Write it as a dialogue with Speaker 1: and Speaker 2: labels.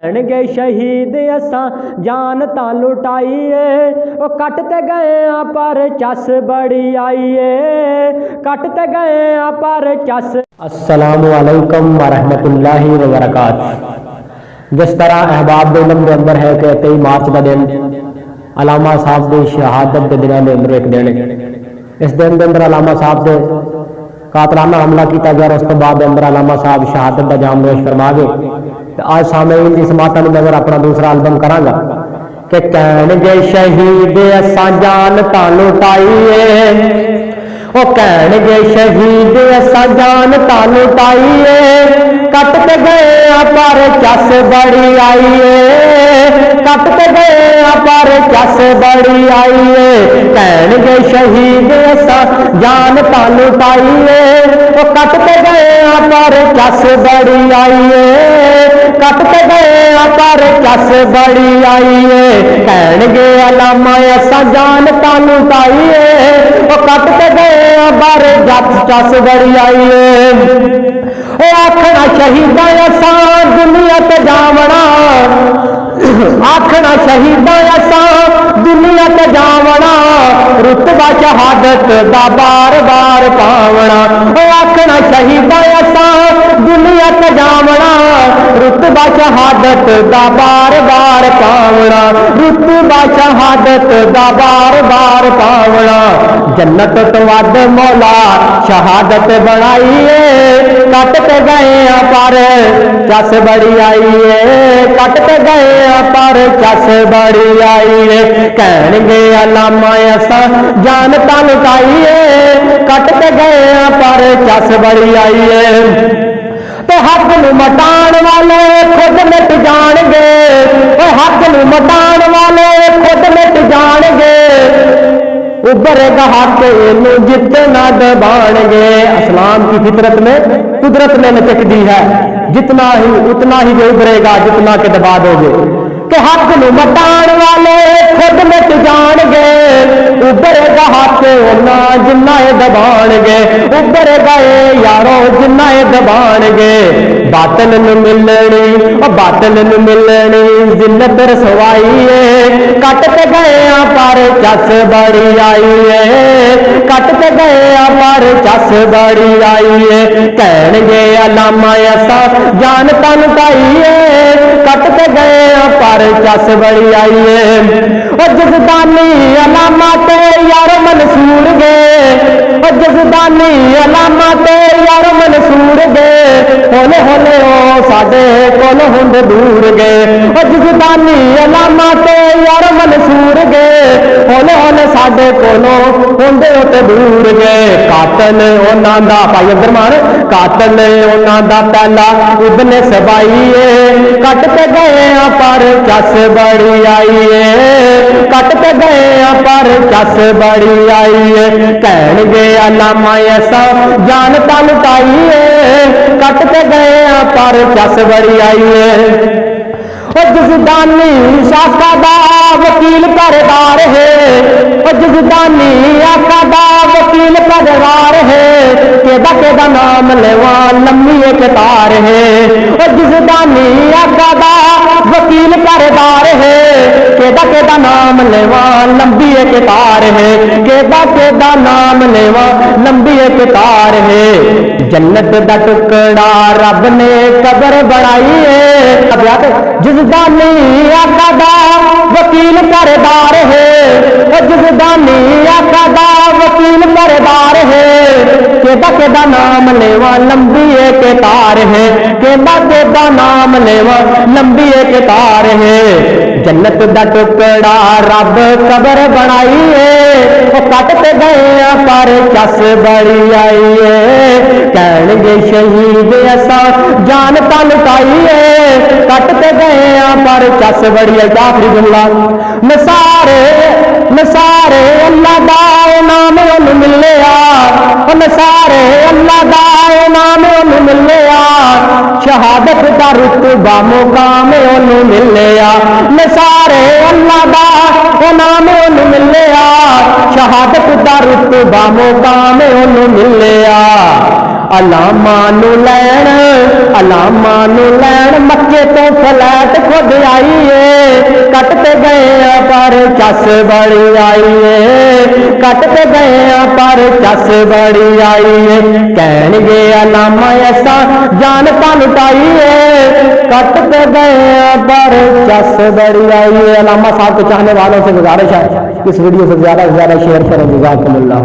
Speaker 1: गए शहीद असा जान ता लुटाइए ओ कटते गए पर चस बड़ी आइए कटते गए पर चस। अस्सलामु अलैकुम वरहमतुल्लाहि वबरकातुहू। जिस तरह अहबाब इलम के अंदर है कि 23 मार्च का दिन अलामा साहब की शहादत के दिनों के अंदर एक दिन, इस दिन के अंदर अलामा साहब से कातलाना हमला किया गया। उस तो बाद अंदर अलामा साहब शहादत का जाम नोश फरमा गए। आज सामने इस माता ने नजर अपना दूसरा एल्बम करांगा कि कहणगे शहीद असा जान ता लुटाइए ओ कहणगे शहीद असा जान ता लुटाइए कटते गए पर चस बड़ी आइए कटते गए पर चस बड़ी आइए कहणगे शहीद असा जान ता लुटाइए ओ कटते गए पर चस बड़ी आइए कटते गए पर चस बड़ी आइए कहणगे अलामा असा जान ता लुटाइए ओ कटते गए पर चस बड़ी आइए आखना शहीदा असा दुनिया ते जावना आखना शहीदा असा दुनिया ते जावना रुतबा शहादत दा बार बार पावना आखना शहीदा असा दुनिया ते जावना रुतबा शहादत दा बार बार पावना रुतबा शहादत दा बार बार पावना जन्नत तो वद मौला शहादत बनाइए कटते गए पर चस बड़ी आइए कटते गए पर चस बड़ी आइए कहणगे अलामा असा जान ता लुटाइए कटते गए पर चस बड़ी आइए ते हक नूं मटाण वाले खुद मिट जाणगे हक नूं मटाण वाले खुद मिट जाणगे उभरेगा हक इनू जितना दबाणगे। असलाम की फितरत में कुदरत में लचकदी है जितना ही उतना ही जो उभरेगा जितना के दबा दोगे कि हक नूं मटाण वाले खुद मिट जाणगे उभरेगा हक उन्ना जिन्ना दबाणगे उभरेगा यारो जिन्ना दबाणगे बातल नूं मिलनी और बातल नूं मिलनी जिल्लत रसवाई कटते गए पर चस बड़ी आइए कटते गए पर चस बड़ी आइए कहणगे अलामा असा जान ता लुटाइए कटते गए पर चस बड़ी आइए और जसदानी अलामा ते यारो मंसूर गए और जसदानी अलामा ते यारो मंसूर गए होले होले ओ साडे कोल हुंद दूर गए और जसदानी अलामा ते यारो मंसूर गए होले होले साडे कोलों हुंदे उते दूर गए कातल उन्हां दा भाई अब्दुरमान कातल उन्हां दा पहला इब्ने सबाई कटते गए पर चस बड़ी आइए कटते गए पर चस बड़ी आइए कहणगे अलामा असा जान ता लुटाइए कटते गए पर चस बड़ी आइए जसदानी शाखा दा वकील करदार है जसदानी आका दा वकील करदार है केदा नाम लेवा लम्मी कतार है जसदानी आका दा वकील करदार है केदा नाम लेवा लंबी कतार है केदा नाम लेवा लंबी कतार है जन्नत दा टुकड़ा रब ने कबर बनाई है जसदानी आका दा वकील करदार है जसदानी आका दा वकील करदार है केदा नाम लेवा लंबी कतार है केदा नाम लेवा लंबी कतार है जन्नत दा टुकड़ा रब कबर बनाई है कटते गए पर चस बड़ी आइए कहणगे शहीद असा जान ता लुटाइए कटते गए पर चस बड़ी आई। आखिरी जुमला नसारे नसारे अल्लाह दा नाम उन्हें मिलिया नसारे अल्लाह दा नाम उन्हें मिलिया शहादत दा रुतबा मुकाम उन्हें मिलिया नसारे अल्लाह दा नाम उन्हें मिलिया शहादत दा रुतबा मुकाम उन्हें मिलिया अलामा नू लैन मक्के तो फ्लैट खुद आईए कटते गए पर चस बड़ी आईए कटते गए पर चस बड़ी आईए कहणगे अलामा ऐसा जानता लुटाइए कटते गए पर चस बड़ी आईए। अलामा साहब के चाहने वालों से गुजारिश है इस वीडियो को ज़्यादा से ज़्यादा शेयर करें। जज़ाकुमुल्लाह।